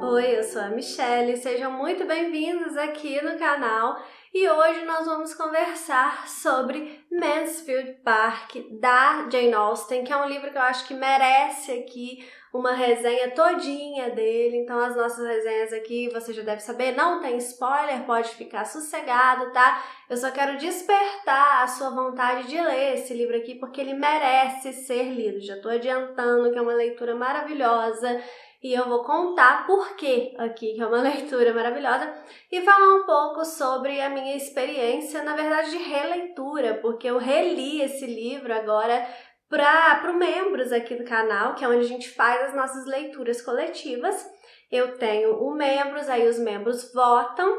Oi, eu sou a Michelle, sejam muito bem-vindos aqui no canal e hoje nós vamos conversar sobre Mansfield Park, da Jane Austen, que é um livro que eu acho que merece aqui uma resenha todinha dele. Então as nossas resenhas aqui, você já deve saber, não tem spoiler, pode ficar sossegado, tá? Eu só quero despertar a sua vontade de ler esse livro aqui porque ele merece ser lido. Já tô adiantando que é uma leitura maravilhosa. E eu vou contar por que aqui, que é uma leitura maravilhosa, e falar um pouco sobre a minha experiência, na verdade, de releitura, porque eu reli esse livro agora para membros aqui do canal, que é onde a gente faz as nossas leituras coletivas. Eu tenho o membros, aí os membros votam,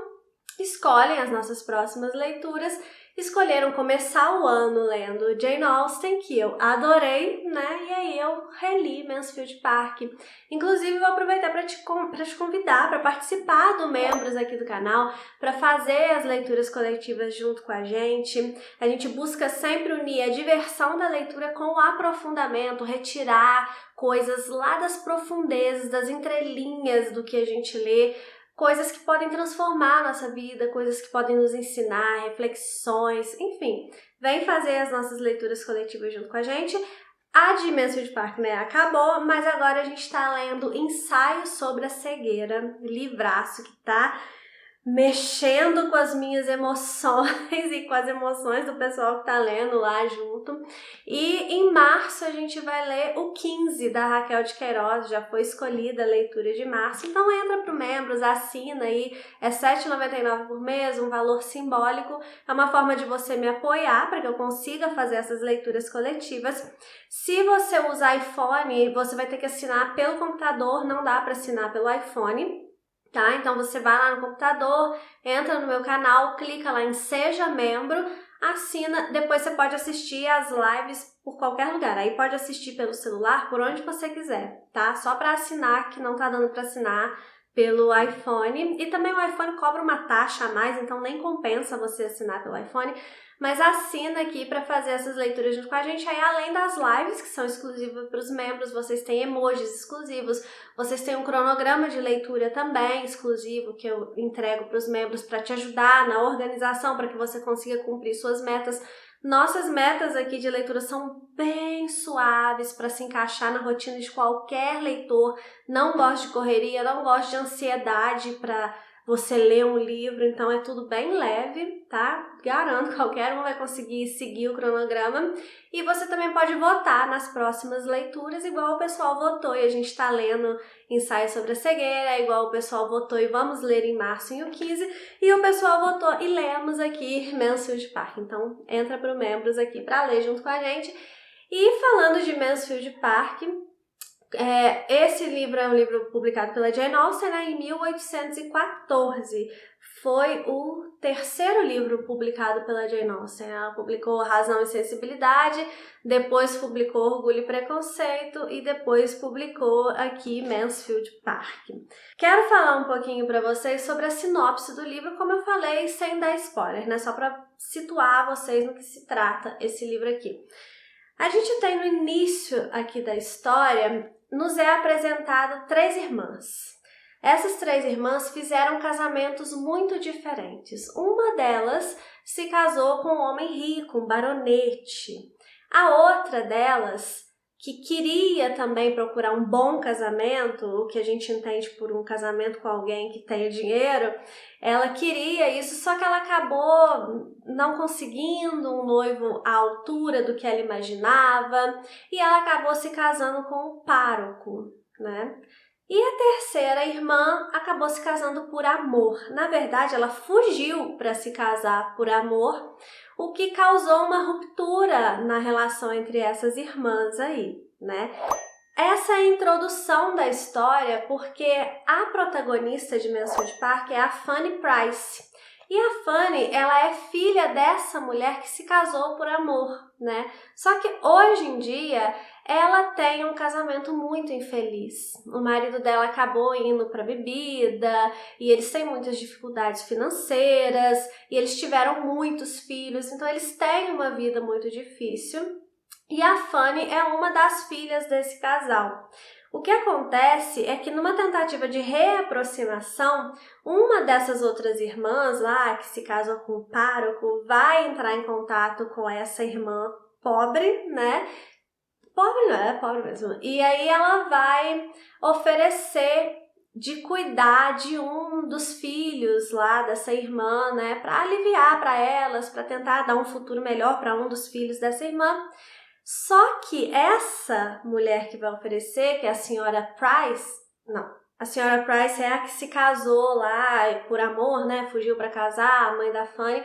escolhem as nossas próximas leituras. Escolheram começar o ano lendo Jane Austen, que eu adorei, né? E aí eu reli Mansfield Park. Inclusive, vou aproveitar para te convidar para participar do Membros aqui do canal, para fazer as leituras coletivas junto com a gente. A gente busca sempre unir a diversão da leitura com o aprofundamento, retirar coisas lá das profundezas, das entrelinhas do que a gente lê, coisas que podem transformar a nossa vida, coisas que podem nos ensinar, reflexões, enfim. Vem fazer as nossas leituras coletivas junto com a gente. A de Mansfield Park, né, acabou, mas agora a gente está lendo Ensaio sobre a Cegueira, livraço que tá mexendo com as minhas emoções e com as emoções do pessoal que tá lendo lá junto. E em março a gente vai ler o 15 da Raquel de Queiroz, já foi escolhida a leitura de março. Então entra pro Membros, assina aí, é R$ 7,99 por mês, um valor simbólico. É uma forma de você me apoiar para que eu consiga fazer essas leituras coletivas. Se você usa iPhone, você vai ter que assinar pelo computador, não dá para assinar pelo iPhone. Tá? Então você vai lá no computador, entra no meu canal, clica lá em Seja Membro, assina, depois você pode assistir as lives por qualquer lugar. Aí pode assistir pelo celular, por onde você quiser, tá? Só para assinar, que não tá dando para assinar pelo iPhone. E também o iPhone cobra uma taxa a mais, então nem compensa você assinar pelo iPhone. Mas assina aqui para fazer essas leituras junto com a gente. Aí, além das lives, que são exclusivas para os membros, vocês têm emojis exclusivos, vocês têm um cronograma de leitura também exclusivo que eu entrego para os membros para te ajudar na organização, para que você consiga cumprir suas metas. Nossas metas aqui de leitura são bem suaves para se encaixar na rotina de qualquer leitor. Não gosto de correria, não gosto de ansiedade para você ler um livro, então é tudo bem leve, tá? Garanto, qualquer um vai conseguir seguir o cronograma. E você também pode votar nas próximas leituras, igual o pessoal votou e a gente tá lendo Ensaio sobre a Cegueira, igual o pessoal votou e vamos ler em março em o 15, e o pessoal votou e lemos aqui Mansfield Park. Então entra para Membros aqui para ler junto com a gente. E falando de Mansfield Park, esse livro é um livro publicado pela Jane Austen, né, em 1814. Foi o terceiro livro publicado pela Jane Austen. Ela publicou Razão e Sensibilidade, depois publicou Orgulho e Preconceito e depois publicou aqui Mansfield Park. Quero falar um pouquinho para vocês sobre a sinopse do livro, como eu falei, sem dar spoiler, né? Só para situar vocês no que se trata esse livro aqui. A gente tem no início aqui da história, nos é apresentado 3 irmãs. Essas 3 irmãs fizeram casamentos muito diferentes. Uma delas se casou com um homem rico, um baronete. A outra delas, que queria também procurar um bom casamento, o que a gente entende por um casamento com alguém que tenha dinheiro, ela queria isso, só que ela acabou não conseguindo um noivo à altura do que ela imaginava e ela acabou se casando com um pároco, né? E a terceira irmã acabou se casando por amor. Na verdade, ela fugiu para se casar por amor, o que causou uma ruptura na relação entre essas irmãs aí, né? Essa é a introdução da história porque a protagonista de Mansfield Park é a Fanny Price. E a Fanny, ela é filha dessa mulher que se casou por amor, né? Só que hoje em dia ela tem um casamento muito infeliz. O marido dela acabou indo para bebida e eles têm muitas dificuldades financeiras e eles tiveram muitos filhos, então eles têm uma vida muito difícil. E a Fanny é uma das filhas desse casal. O que acontece é que numa tentativa de reaproximação, uma dessas outras irmãs lá, que se casou com o pároco, vai entrar em contato com essa irmã pobre, né? Pobre não, é pobre mesmo. E aí ela vai oferecer de cuidar de um dos filhos lá dessa irmã, né, para aliviar para elas, para tentar dar um futuro melhor para um dos filhos dessa irmã. Só que essa mulher que vai oferecer, que é a senhora Price, não, a senhora Price é a que se casou lá por amor, né, fugiu para casar, a mãe da Fanny.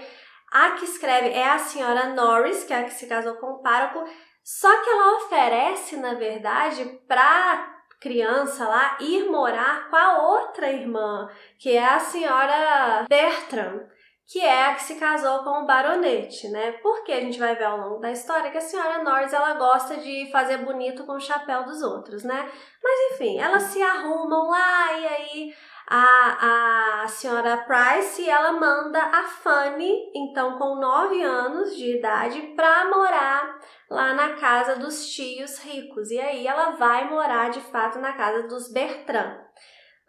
A que escreve é a senhora Norris, que é a que se casou com o pároco, só que ela oferece, na verdade, para criança lá ir morar com a outra irmã, que é a senhora Bertram, que é a que se casou com o baronete, né? Porque a gente vai ver ao longo da história que a senhora Norris, ela gosta de fazer bonito com o chapéu dos outros, né? Mas enfim, elas se arrumam lá e aí a senhora Price, ela manda a Fanny, então com 9 anos de idade, para morar lá na casa dos tios ricos. E aí ela vai morar de fato na casa dos Bertrand.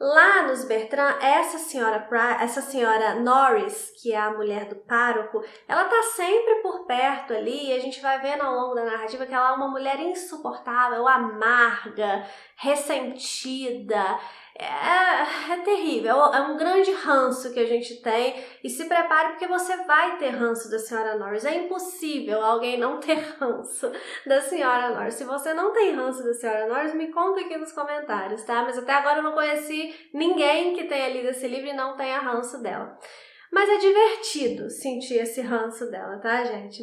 Lá nos Bertrand, essa senhora Norris, que é a mulher do pároco, ela tá sempre por perto ali, e a gente vai vendo ao longo da narrativa que ela é uma mulher insuportável, amarga, ressentida. É terrível, é um grande ranço que a gente tem, e se prepare porque você vai ter ranço da senhora Norris. É impossível alguém não ter ranço da senhora Norris. Se você não tem ranço da senhora Norris, me conta aqui nos comentários, tá? Mas até agora eu não conheci ninguém que tenha lido esse livro e não tenha ranço dela. Mas é divertido sentir esse ranço dela, tá, gente?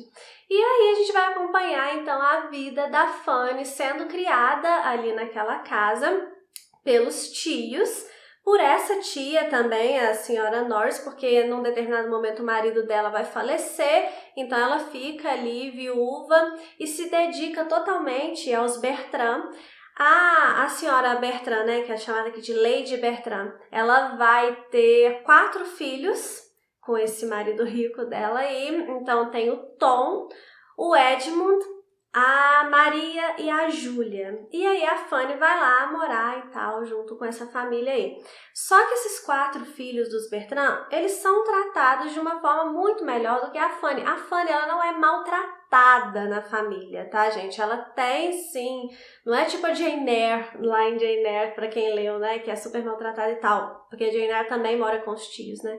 E aí a gente vai acompanhar, então, a vida da Fanny sendo criada ali naquela casa pelos tios, por essa tia também, a senhora Norris, porque num determinado momento o marido dela vai falecer, então ela fica ali viúva e se dedica totalmente aos Bertrand. A senhora Bertrand, né, que é chamada aqui de Lady Bertrand, ela vai ter 4 filhos com esse marido rico dela aí, então tem o Tom, o Edmund, a Maria e a Júlia. E aí a Fanny vai lá morar e tal, junto com essa família aí. Só que esses 4 filhos dos Bertrand, eles são tratados de uma forma muito melhor do que a Fanny. A Fanny, ela não é maltratada na família, tá, gente? Ela tem, sim, não é tipo a Jane Eyre, lá em Jane Eyre, pra quem leu, né, que é super maltratada e tal. Porque a Jane Eyre também mora com os tios, né?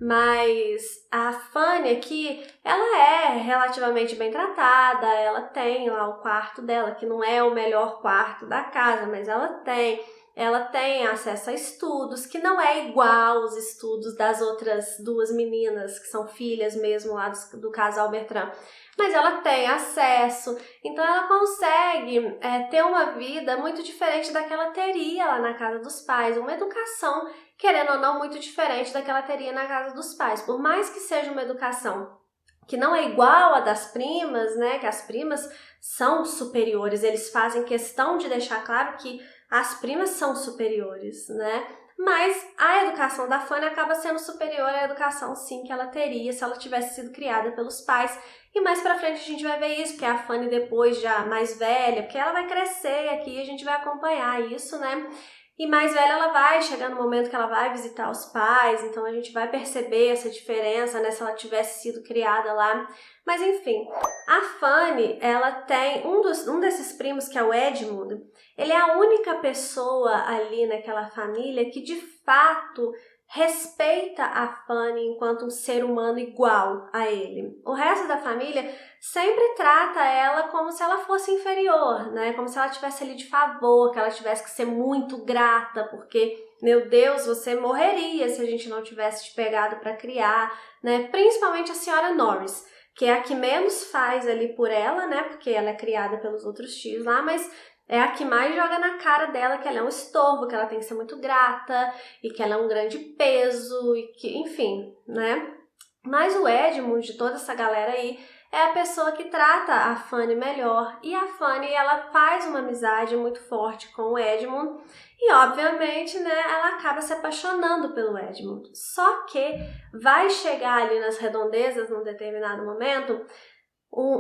Mas a Fanny aqui, ela é relativamente bem tratada, ela tem lá o quarto dela, que não é o melhor quarto da casa, mas ela tem acesso a estudos, que não é igual aos estudos das outras 2 meninas, que são filhas mesmo lá do casal Bertrand. Mas ela tem acesso, então ela consegue ter uma vida muito diferente da que ela teria lá na casa dos pais, uma educação, querendo ou não, muito diferente da que ela teria na casa dos pais. Por mais que seja uma educação que não é igual a das primas, né, que as primas são superiores, eles fazem questão de deixar claro que as primas são superiores, né? Mas a educação da Fanny acaba sendo superior à educação, sim, que ela teria se ela tivesse sido criada pelos pais. E mais pra frente a gente vai ver isso, porque a Fanny depois já mais velha, porque ela vai crescer aqui e a gente vai acompanhar isso, né? E mais velha ela vai chegar no momento que ela vai visitar os pais, então a gente vai perceber essa diferença, né, se ela tivesse sido criada lá. Mas enfim, a Fanny, ela tem um desses primos, que é o Edmund, ele é a única pessoa ali naquela família que de fato respeita a Fanny enquanto um ser humano igual a ele. O resto da família sempre trata ela como se ela fosse inferior, né? Como se ela tivesse ali de favor, que ela tivesse que ser muito grata, porque, meu Deus, você morreria se a gente não tivesse te pegado para criar, né? Principalmente a senhora Norris, que é a que menos faz ali por ela, né? Porque ela é criada pelos outros tios lá, mas é a que mais joga na cara dela que ela é um estorvo, que ela tem que ser muito grata e que ela é um grande peso e que, enfim, né? Mas o Edmund, de toda essa galera aí, é a pessoa que trata a Fanny melhor. E a Fanny, ela faz uma amizade muito forte com o Edmund e, obviamente, né, ela acaba se apaixonando pelo Edmund. Só que vai chegar ali nas redondezas, num determinado momento,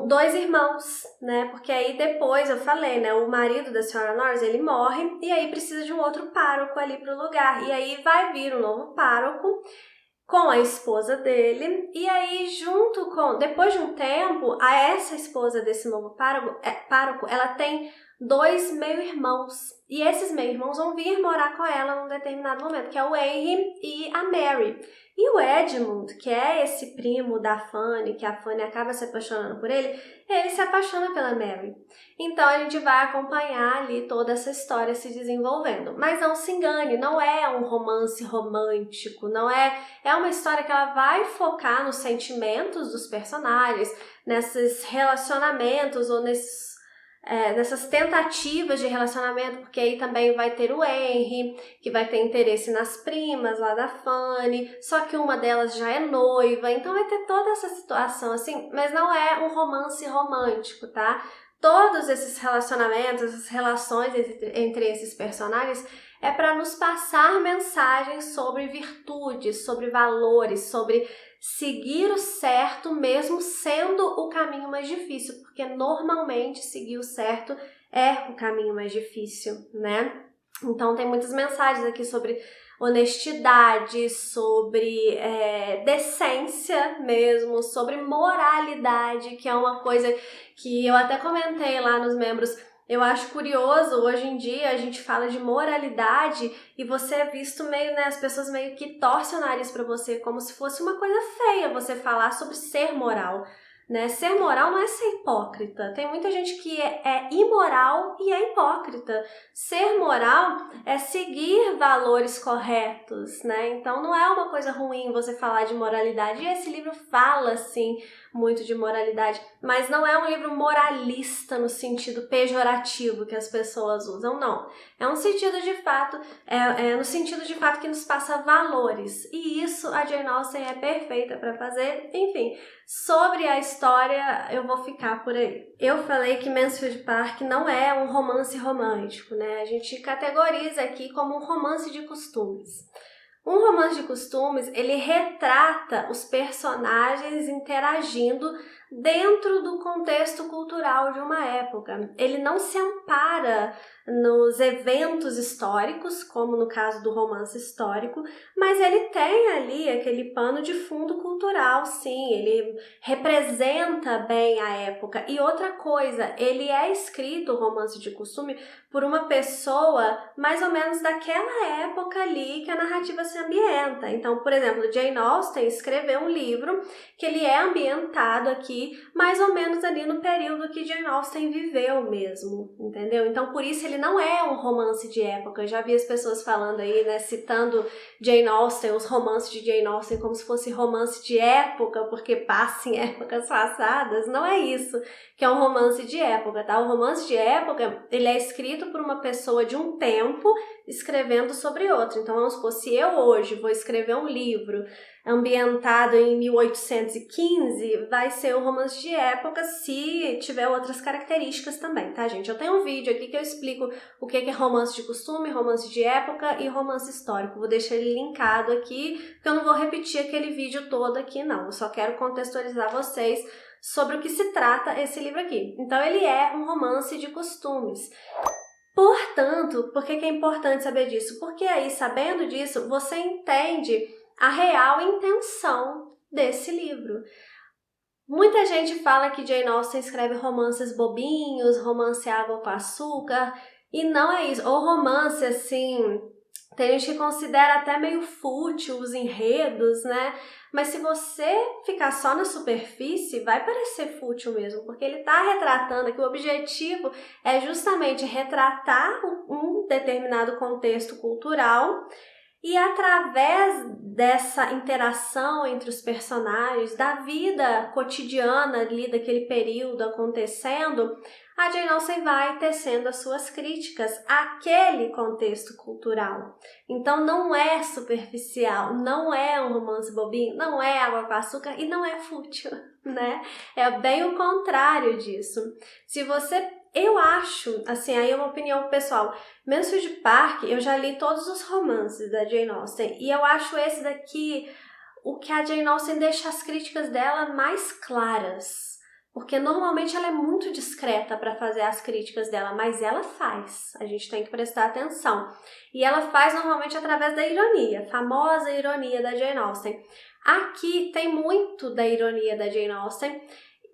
dois irmãos, né? Porque aí depois eu falei, né? O marido da senhora Norris, ele morre e aí precisa de um outro pároco ali pro lugar. E aí vai vir um novo pároco com a esposa dele, e aí depois de um tempo, essa esposa desse novo pároco, ela tem dois meio-irmãos, e esses meio-irmãos vão vir morar com ela num determinado momento, que é o Henry e a Mary. E o Edmund, que é esse primo da Fanny, que a Fanny acaba se apaixonando por ele se apaixona pela Mary. Então a gente vai acompanhar ali toda essa história se desenvolvendo. Mas não se engane, não é um romance romântico, não é uma história que ela vai focar nos sentimentos dos personagens, nesses relacionamentos ou nessas tentativas de relacionamento, porque aí também vai ter o Henry, que vai ter interesse nas primas lá da Fanny, só que uma delas já é noiva, então vai ter toda essa situação assim, mas não é um romance romântico, tá? Todos esses relacionamentos, essas relações entre esses personagens é para nos passar mensagens sobre virtudes, sobre valores, sobre seguir o certo mesmo sendo o caminho mais difícil, porque normalmente seguir o certo é o caminho mais difícil, né? Então tem muitas mensagens aqui sobre honestidade, sobre decência mesmo, sobre moralidade, que é uma coisa que eu até comentei lá nos membros. Eu acho curioso, hoje em dia a gente fala de moralidade e você é visto meio, né, as pessoas meio que torcem o nariz pra você como se fosse uma coisa feia você falar sobre ser moral, né? Ser moral não é ser hipócrita. Tem muita gente que é imoral e é hipócrita. Ser moral é seguir valores corretos, né? Então não é uma coisa ruim você falar de moralidade. E esse livro fala, sim, muito de moralidade, mas não é um livro moralista no sentido pejorativo que as pessoas usam, não. É um sentido de fato, no sentido de fato que nos passa valores. E isso a Jane Austen é perfeita para fazer. Enfim, sobre a história eu vou ficar por aí. Eu falei que Mansfield Park não é um romance romântico, né? A gente categoriza aqui como um romance de costumes. Um romance de costumes, ele retrata os personagens interagindo dentro do contexto cultural de uma época. Ele não se ampara nos eventos históricos, como no caso do romance histórico, mas ele tem ali aquele pano de fundo cultural, sim, ele representa bem a época. E outra coisa, ele é escrito, o romance de costume, por uma pessoa mais ou menos daquela época ali que a narrativa se ambienta. Então, por exemplo, Jane Austen escreveu um livro que ele é ambientado aqui mais ou menos ali no período que Jane Austen viveu mesmo, entendeu? Então, por isso ele não é um romance de época. Eu já vi as pessoas falando aí, né, citando Jane Austen, os romances de Jane Austen como se fosse romance de época, porque passa em épocas passadas. Não é isso que é um romance de época, tá? O romance de época, ele é escrito por uma pessoa de um tempo escrevendo sobre outro. Então, vamos supor, se eu hoje vou escrever um livro ambientado em 1815, vai ser um romance de época se tiver outras características também, tá, gente? Eu tenho um vídeo aqui que eu explico o que é romance de costume, romance de época e romance histórico. Vou deixar ele linkado aqui, porque eu não vou repetir aquele vídeo todo aqui, não. Eu só quero contextualizar vocês sobre o que se trata esse livro aqui. Então, ele é um romance de costumes. Portanto, por que é importante saber disso? Porque aí, sabendo disso, você entende a real intenção desse livro. Muita gente fala que Jane Austen escreve romances bobinhos, romance água com açúcar, e não é isso. Ou romance, assim, tem gente que considera até meio fútil os enredos, né? Mas se você ficar só na superfície, vai parecer fútil mesmo, porque ele está retratando que o objetivo é justamente retratar um determinado contexto cultural e através dessa interação entre os personagens, da vida cotidiana ali daquele período acontecendo, a Jane Austen vai tecendo as suas críticas àquele contexto cultural. Então não é superficial, não é um romance bobinho, não é água com açúcar e não é fútil, né? É bem o contrário disso. Se você... Eu acho, assim, aí é uma opinião pessoal, Mansfield Park, eu já li todos os romances da Jane Austen e eu acho esse daqui o que a Jane Austen deixa as críticas dela mais claras, Porque normalmente ela é muito discreta para fazer as críticas dela, mas ela faz, a gente tem que prestar atenção. E ela faz normalmente através da ironia, a famosa ironia da Jane Austen. Aqui tem muito da ironia da Jane Austen,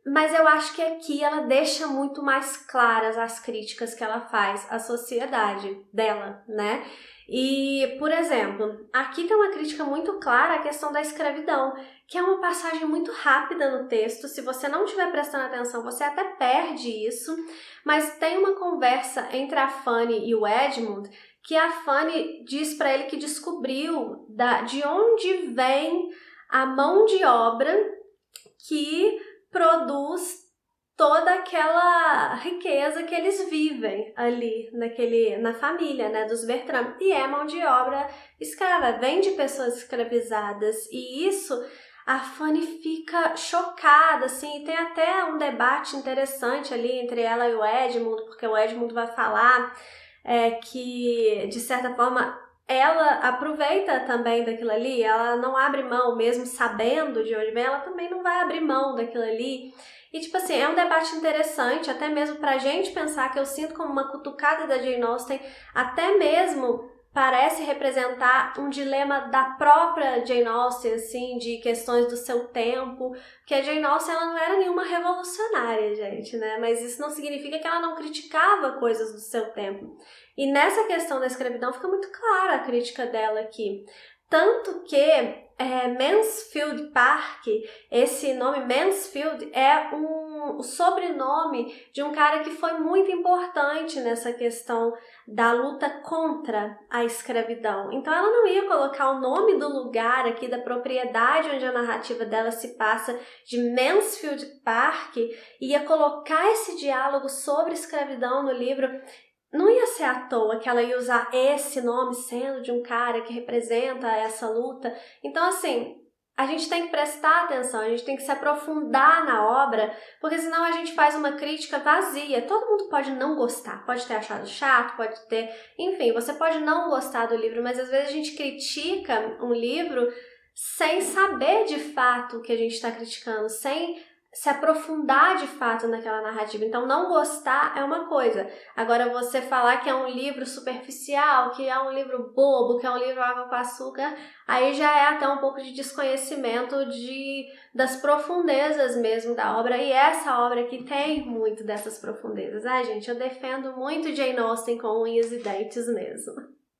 mas eu acho que aqui ela deixa muito mais claras as críticas que ela faz à sociedade dela, né? E, por exemplo, aqui tem uma crítica muito clara à questão da escravidão, que é uma passagem muito rápida no texto. Se você não estiver prestando atenção, você até perde isso, mas tem uma conversa entre a Fanny e o Edmund, que a Fanny diz para ele que descobriu de onde vem a mão de obra que produz toda aquela riqueza que eles vivem ali na família, né, dos Bertram. E é mão de obra escrava, vem de pessoas escravizadas. E isso, a Fanny fica chocada, assim, e tem até um debate interessante ali entre ela e o Edmund, porque o Edmund vai falar que, de certa forma, ela aproveita também daquilo ali, ela não abre mão, mesmo sabendo de onde vem, ela também não vai abrir mão daquilo ali. E, tipo assim, é um debate interessante, até mesmo pra gente pensar, que eu sinto como uma cutucada da Jane Austen, até mesmo parece representar um dilema da própria Jane Austen, assim, de questões do seu tempo, porque a Jane Austen, ela não era nenhuma revolucionária, gente, né? Mas isso não significa que ela não criticava coisas do seu tempo. E nessa questão da escravidão fica muito clara a crítica dela aqui. Tanto que Mansfield Park, esse nome Mansfield é o sobrenome de um cara que foi muito importante nessa questão da luta contra a escravidão. Então ela não ia colocar o nome do lugar aqui, da propriedade onde a narrativa dela se passa, de Mansfield Park, ia colocar esse diálogo sobre escravidão no livro. Não ia ser à toa que ela ia usar esse nome sendo de um cara que representa essa luta. Então, assim, a gente tem que prestar atenção, a gente tem que se aprofundar na obra, porque senão a gente faz uma crítica vazia. Todo mundo pode não gostar, pode ter achado chato, pode ter... Enfim, você pode não gostar do livro, mas às vezes a gente critica um livro sem saber de fato o que a gente está criticando, sem se aprofundar de fato naquela narrativa. Então, não gostar é uma coisa. Agora, você falar que é um livro superficial, que é um livro bobo, que é um livro água com açúcar, aí já é até um pouco de desconhecimento das profundezas mesmo da obra. E essa obra aqui tem muito dessas profundezas. Ai, gente, eu defendo muito Jane Austen com unhas e dentes mesmo.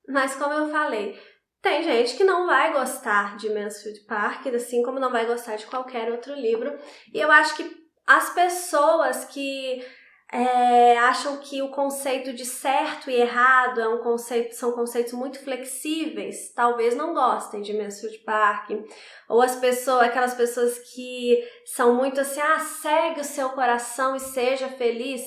Mas, como eu falei, tem gente que não vai gostar de Mansfield Park, assim como não vai gostar de qualquer outro livro. E eu acho que as pessoas que acham que o conceito de certo e errado são conceitos muito flexíveis, talvez não gostem de Mansfield Park. Ou aquelas pessoas que são muito assim, segue o seu coração e seja feliz,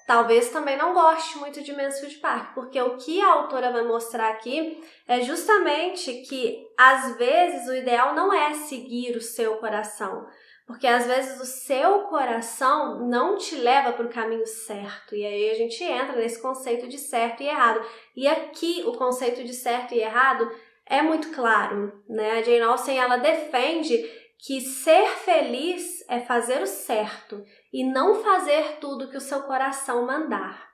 talvez também não goste muito de Mansfield Park, porque o que a autora vai mostrar aqui é justamente que, às vezes, o ideal não é seguir o seu coração, porque às vezes o seu coração não te leva para o caminho certo, e aí a gente entra nesse conceito de certo e errado. E aqui o conceito de certo e errado é muito claro, né? A Jane Austen, ela defende que ser feliz é fazer o certo e não fazer tudo que o seu coração mandar.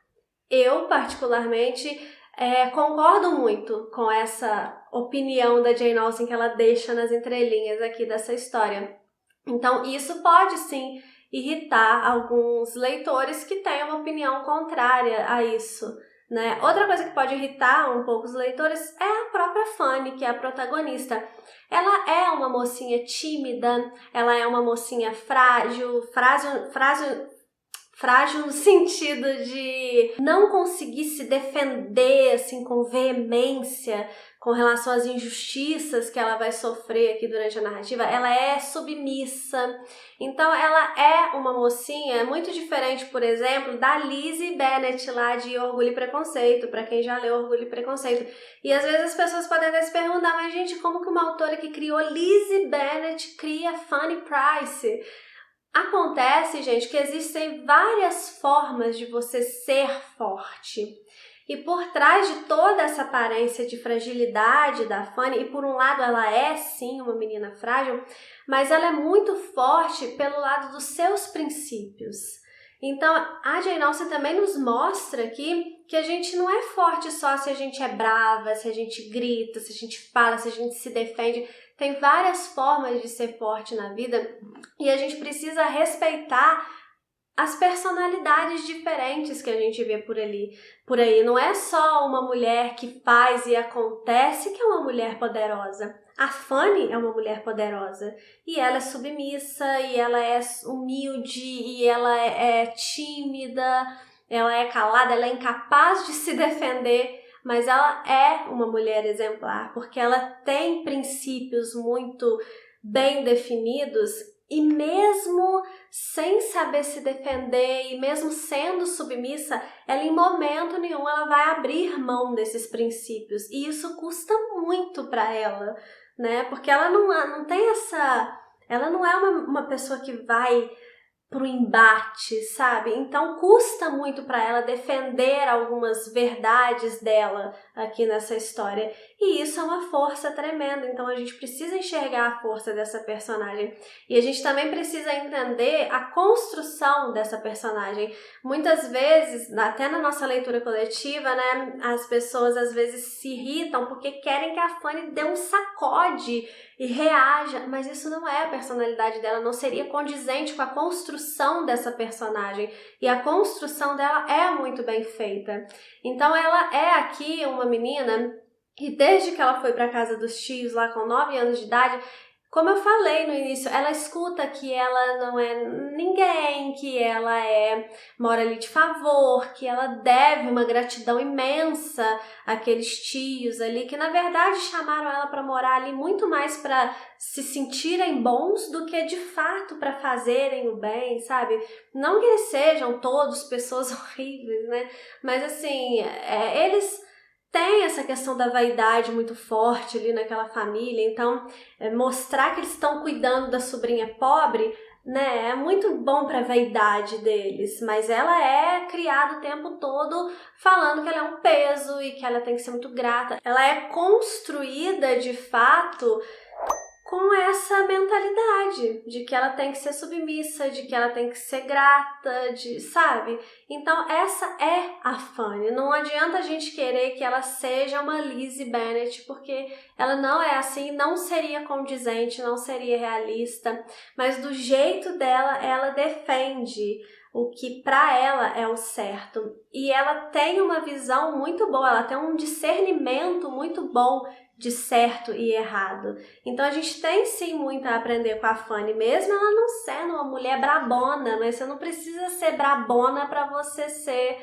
Eu, particularmente, concordo muito com essa opinião da Jane Austen que ela deixa nas entrelinhas aqui dessa história. Então, isso pode, sim, irritar alguns leitores que têm uma opinião contrária a isso, né? Outra coisa que pode irritar um pouco os leitores é a própria Fanny, que é a protagonista. Ela é uma mocinha tímida, ela é uma mocinha frágil no sentido de não conseguir se defender assim com veemência com relação às injustiças que ela vai sofrer aqui durante a narrativa. Ela é submissa, então ela é uma mocinha muito diferente, por exemplo, da Lizzie Bennet lá de Orgulho e Preconceito, para quem já leu Orgulho e Preconceito. E às vezes as pessoas podem até se perguntar, mas gente, como que uma autora que criou Lizzie Bennet cria Fanny Price? Acontece, gente, que existem várias formas de você ser forte. E por trás de toda essa aparência de fragilidade da Fanny, e por um lado ela é sim uma menina frágil, mas ela é muito forte pelo lado dos seus princípios. Então, a Jane Austen também nos mostra aqui que a gente não é forte só se a gente é brava, se a gente grita, se a gente fala, se a gente se defende. Tem várias formas de ser forte na vida e a gente precisa respeitar as personalidades diferentes que a gente vê por aí. Não é só uma mulher que faz e acontece que é uma mulher poderosa. A Fanny é uma mulher poderosa e ela é submissa, e ela é humilde, e ela é tímida, ela é calada, ela é incapaz de se defender, mas ela é uma mulher exemplar, porque ela tem princípios muito bem definidos e mesmo sem saber se defender e mesmo sendo submissa, ela em momento nenhum ela vai abrir mão desses princípios e isso custa muito para ela, né? Porque ela não tem ela não é uma pessoa que vai pro embate, sabe? Então custa muito para ela defender algumas verdades dela aqui nessa história. E isso é uma força tremenda, então a gente precisa enxergar a força dessa personagem. E a gente também precisa entender a construção dessa personagem. Muitas vezes, até na nossa leitura coletiva, né, as pessoas às vezes se irritam porque querem que a Fanny dê um sacode e reaja, mas isso não é a personalidade dela, não seria condizente com a construção dessa personagem, e a construção dela é muito bem feita. Então ela é aqui uma menina que desde que ela foi para a casa dos tios lá com 9 anos de idade, como eu falei no início, ela escuta que ela não é ninguém, que ela mora ali de favor, que ela deve uma gratidão imensa àqueles tios ali, que na verdade chamaram ela para morar ali muito mais para se sentirem bons do que de fato para fazerem o bem, sabe? Não que eles sejam todos pessoas horríveis, né? Mas assim, eles tem essa questão da vaidade muito forte ali naquela família, então mostrar que eles estão cuidando da sobrinha pobre, né, é muito bom para a vaidade deles, mas ela é criada o tempo todo falando que ela é um peso e que ela tem que ser muito grata. Ela é construída de fato com essa mentalidade de que ela tem que ser submissa, de que ela tem que ser grata, sabe? Então essa é a Fanny. Não adianta a gente querer que ela seja uma Lizzie Bennet, porque ela não é assim, não seria condizente, não seria realista, mas do jeito dela, ela defende o que para ela é o certo. E ela tem uma visão muito boa, ela tem um discernimento muito bom de certo e errado. Então a gente tem sim muito a aprender com a Fanny, mesmo ela não sendo uma mulher brabona, mas você não precisa ser brabona para você ser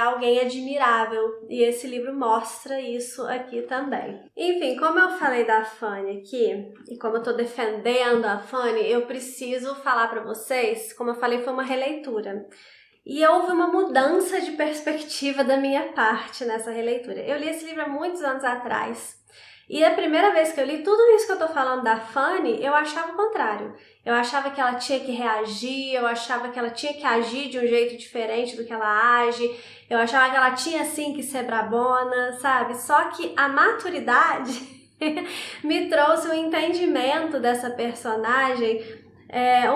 alguém admirável, e esse livro mostra isso aqui também. Enfim, como eu falei da Fanny aqui, e como eu tô defendendo a Fanny, eu preciso falar para vocês, como eu falei, foi uma releitura. E houve uma mudança de perspectiva da minha parte nessa releitura. Eu li esse livro há muitos anos atrás. E a primeira vez que eu li tudo isso que eu tô falando da Fanny, eu achava o contrário. Eu achava que ela tinha que reagir, eu achava que ela tinha que agir de um jeito diferente do que ela age, eu achava que ela tinha sim que ser brabona, sabe? Só que a maturidade me trouxe um entendimento dessa personagem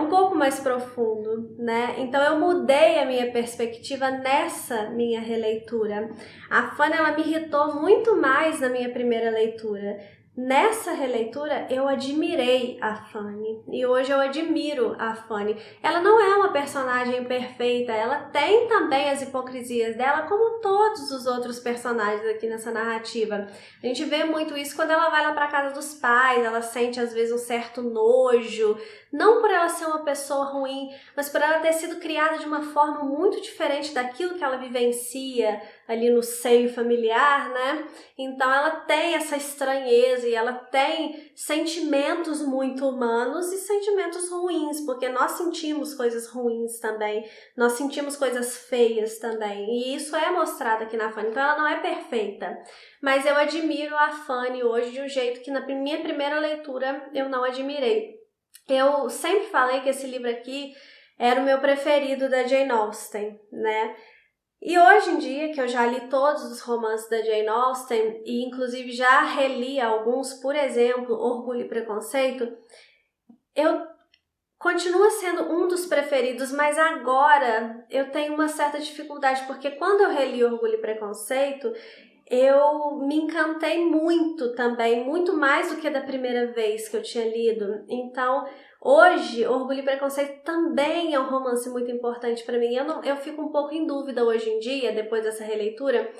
um pouco mais profundo, né? Então eu mudei a minha perspectiva nessa minha releitura. A Fanny, ela me irritou muito mais na minha primeira leitura. Nessa releitura, eu admirei a Fanny, e hoje eu admiro a Fanny. Ela não é uma personagem perfeita, ela tem também as hipocrisias dela, como todos os outros personagens aqui nessa narrativa. A gente vê muito isso quando ela vai lá para casa dos pais, ela sente às vezes um certo nojo, não por ela ser uma pessoa ruim, mas por ela ter sido criada de uma forma muito diferente daquilo que ela vivencia ali no seio familiar, né? Então ela tem essa estranheza e ela tem sentimentos muito humanos e sentimentos ruins, porque nós sentimos coisas ruins também, nós sentimos coisas feias também, e isso é mostrado aqui na Fanny. Então ela não é perfeita, mas eu admiro a Fanny hoje de um jeito que na minha primeira leitura eu não admirei. Eu sempre falei que esse livro aqui era o meu preferido da Jane Austen, né? E hoje em dia, que eu já li todos os romances da Jane Austen e inclusive já reli alguns, por exemplo, Orgulho e Preconceito, eu continua sendo um dos preferidos, mas agora eu tenho uma certa dificuldade, porque quando eu reli Orgulho e Preconceito, eu me encantei muito também, muito mais do que da primeira vez que eu tinha lido. Então, hoje, Orgulho e Preconceito também é um romance muito importante para mim. Eu fico um pouco em dúvida hoje em dia, depois dessa releitura,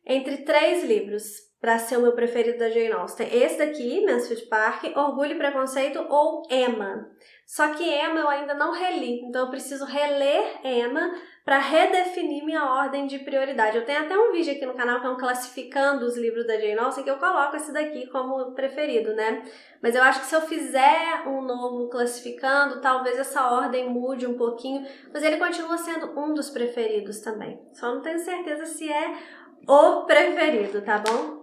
entre 3 livros para ser o meu preferido da Jane Austen. Esse daqui, Mansfield Park, Orgulho e Preconceito ou Emma. Só que Emma eu ainda não reli, então eu preciso reler Emma para redefinir minha ordem de prioridade. Eu tenho até um vídeo aqui no canal que é um classificando os livros da Jane Austen, que eu coloco esse daqui como preferido, né? Mas eu acho que se eu fizer um novo classificando, talvez essa ordem mude um pouquinho, mas ele continua sendo um dos preferidos também. Só não tenho certeza se é o preferido, tá bom?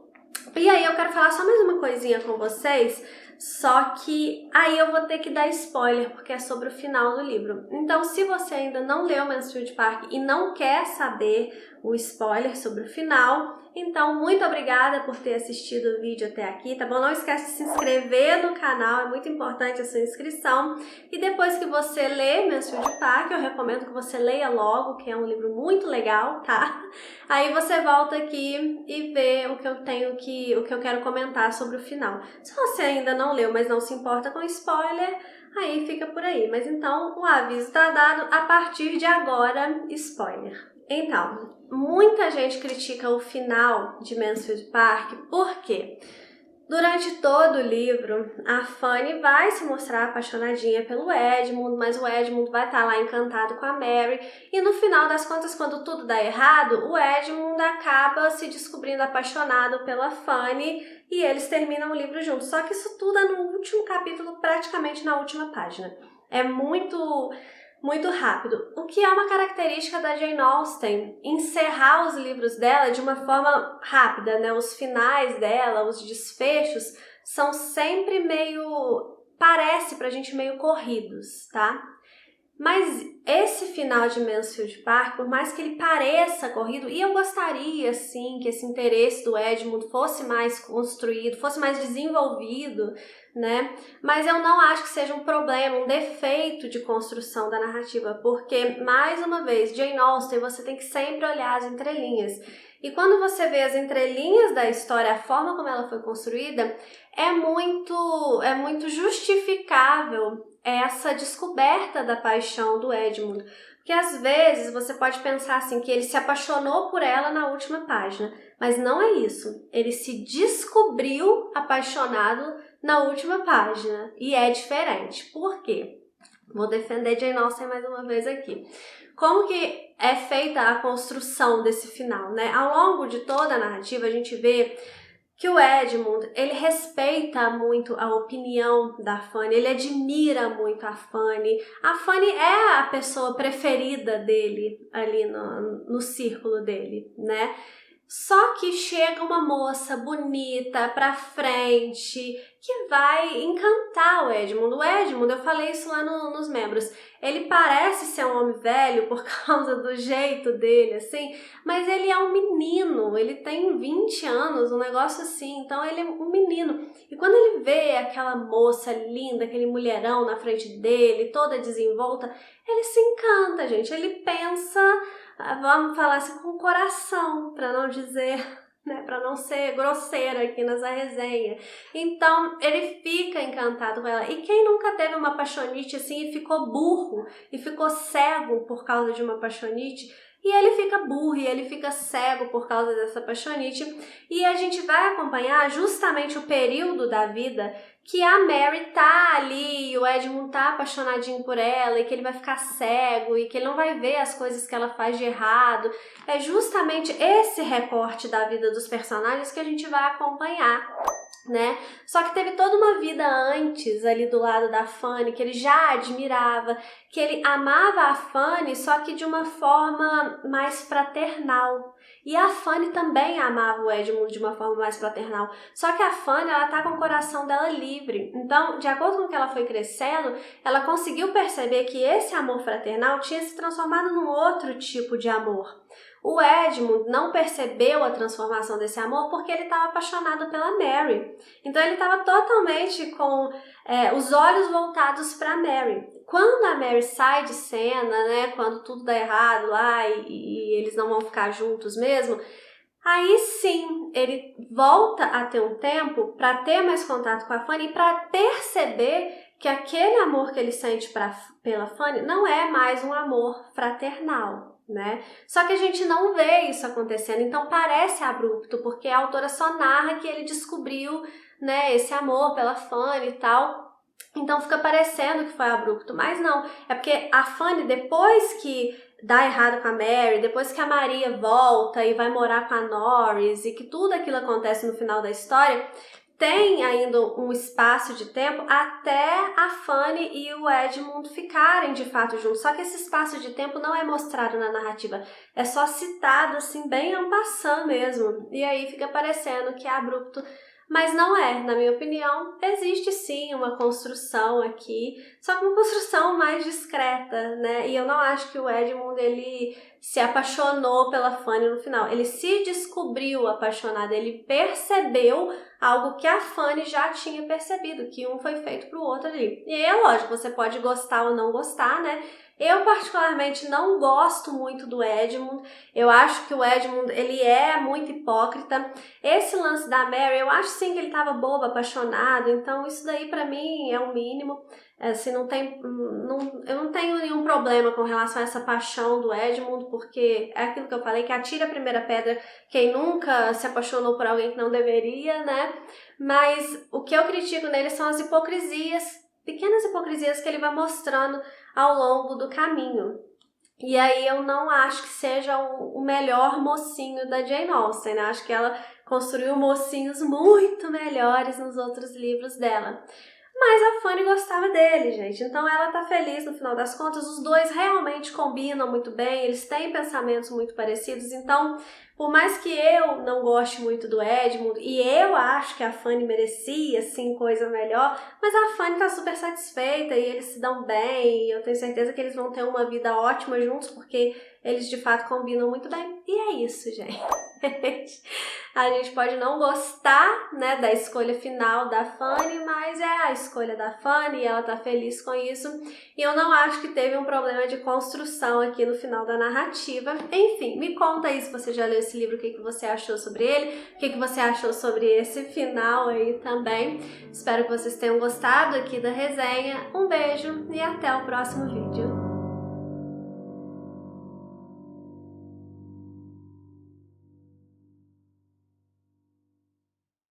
E aí eu quero falar só mais uma coisinha com vocês, só que aí eu vou ter que dar spoiler, porque é sobre o final do livro. Então, se você ainda não leu Mansfield Park e não quer saber o spoiler sobre o final, então muito obrigada por ter assistido o vídeo até aqui, tá bom? Não esquece de se inscrever no canal, é muito importante a sua inscrição. E depois que você lê Mansfield Park, eu recomendo que você leia logo, que é um livro muito legal, tá? Aí você volta aqui e vê o que eu quero comentar sobre o final. Se você ainda não leu, mas não se importa com spoiler, aí fica por aí. Mas então o aviso está dado, a partir de agora, spoiler. Então, muita gente critica o final de Mansfield Park, por quê? Durante todo o livro, a Fanny vai se mostrar apaixonadinha pelo Edmund, mas o Edmund vai estar lá encantado com a Mary, e no final das contas, quando tudo dá errado, o Edmund acaba se descobrindo apaixonado pela Fanny e eles terminam o livro juntos. Só que isso tudo é no último capítulo, praticamente na última página. É muito rápido, o que é uma característica da Jane Austen, encerrar os livros dela de uma forma rápida, né? Os finais dela, os desfechos, são sempre parece pra gente meio corridos, tá? Mas esse final de Mansfield Park, por mais que ele pareça corrido, e eu gostaria, sim, que esse interesse do Edmund fosse mais construído, fosse mais desenvolvido, né? Mas eu não acho que seja um problema, um defeito de construção da narrativa, porque, mais uma vez, Jane Austen, você tem que sempre olhar as entrelinhas. E quando você vê as entrelinhas da história, a forma como ela foi construída, é muito justificável essa descoberta da paixão do Edmund. Porque às vezes você pode pensar assim, que ele se apaixonou por ela na última página, mas não é isso. Ele se descobriu apaixonado na última página e é diferente. Por quê? Vou defender Jane Austen mais uma vez aqui. Como que é feita a construção desse final, né? Ao longo de toda a narrativa, a gente vê que o Edmund, ele respeita muito a opinião da Fanny, ele admira muito a Fanny. A Fanny é a pessoa preferida dele ali no círculo dele, né? Só que chega uma moça bonita pra frente que vai encantar o Edmund. O Edmund, eu falei isso lá nos membros, ele parece ser um homem velho por causa do jeito dele, assim, mas ele é um menino, ele tem 20 anos, um negócio assim, então ele é um menino. E quando ele vê aquela moça linda, aquele mulherão na frente dele, toda desenvolta, ele se encanta, gente, ele pensa, vamos falar assim, com o coração, para não dizer, né, para não ser grosseira aqui nessa resenha. Então, ele fica encantado com ela. E quem nunca teve uma paixonite assim e ficou burro e ficou cego por causa de uma paixonite? E ele fica burro e ele fica cego por causa dessa paixonite. E a gente vai acompanhar justamente o período da vida que a Mary tá ali e o Edmund tá apaixonadinho por ela e que ele vai ficar cego e que ele não vai ver as coisas que ela faz de errado. É justamente esse recorte da vida dos personagens que a gente vai acompanhar, né? Só que teve toda uma vida antes ali do lado da Fanny, que ele já admirava, que ele amava a Fanny, só que de uma forma mais fraternal. E a Fanny também amava o Edmund de uma forma mais fraternal. Só que a Fanny, ela tá com o coração dela livre. Então, de acordo com o que ela foi crescendo, ela conseguiu perceber que esse amor fraternal tinha se transformado num outro tipo de amor. O Edmund não percebeu a transformação desse amor porque ele estava apaixonado pela Mary. Então ele estava totalmente com os olhos voltados para Mary. Quando a Mary sai de cena, né, quando tudo dá errado lá e eles não vão ficar juntos mesmo, aí sim ele volta a ter um tempo para ter mais contato com a Fanny e para perceber que aquele amor que ele sente pela Fanny não é mais um amor fraternal, né? Só que a gente não vê isso acontecendo, então parece abrupto, porque a autora só narra que ele descobriu, né, esse amor pela Fanny e tal. Então fica parecendo que foi abrupto, mas não. É porque a Fanny, depois que dá errado com a Mary, depois que a Maria volta e vai morar com a Norris e que tudo aquilo acontece no final da história, tem ainda um espaço de tempo até a Fanny e o Edmund ficarem de fato juntos. Só que esse espaço de tempo não é mostrado na narrativa, é só citado assim, bem en passant mesmo. E aí fica parecendo que é abrupto, mas não é, na minha opinião. Existe sim uma construção aqui, só que uma construção mais discreta, né? E eu não acho que o Edmund, ele se apaixonou pela Fanny no final. Ele se descobriu apaixonado, ele percebeu algo que a Fanny já tinha percebido, que um foi feito pro outro ali. E aí é lógico, você pode gostar ou não gostar, né? Eu particularmente não gosto muito do Edmund, eu acho que o Edmund, ele é muito hipócrita. Esse lance da Mary, eu acho sim que ele tava bobo, apaixonado, então isso daí pra mim é o mínimo. Assim, eu não tenho nenhum problema com relação a essa paixão do Edmund, porque é aquilo que eu falei, que atira a primeira pedra quem nunca se apaixonou por alguém que não deveria, né? Mas o que eu critico nele são as hipocrisias, pequenas hipocrisias que ele vai mostrando ao longo do caminho. E aí eu não acho que seja o melhor mocinho da Jane Austen, né? Acho que ela construiu mocinhos muito melhores nos outros livros dela. Mas a Fanny gostava dele, gente. Então ela tá feliz no final das contas. Os dois realmente combinam muito bem, eles têm pensamentos muito parecidos. Então, por mais que eu não goste muito do Edmund, e eu acho que a Fanny merecia, sim, coisa melhor, mas a Fanny tá super satisfeita e eles se dão bem. E eu tenho certeza que eles vão ter uma vida ótima juntos, porque eles de fato combinam muito bem. E é isso, gente. A gente pode não gostar, né, da escolha final da Fanny, mas é a escolha da Fanny e ela tá feliz com isso. E eu não acho que teve um problema de construção aqui no final da narrativa. Enfim, me conta aí se você já leu esse livro, o que você achou sobre ele, o que você achou sobre esse final aí também. Espero que vocês tenham gostado aqui da resenha. Um beijo e até o próximo vídeo.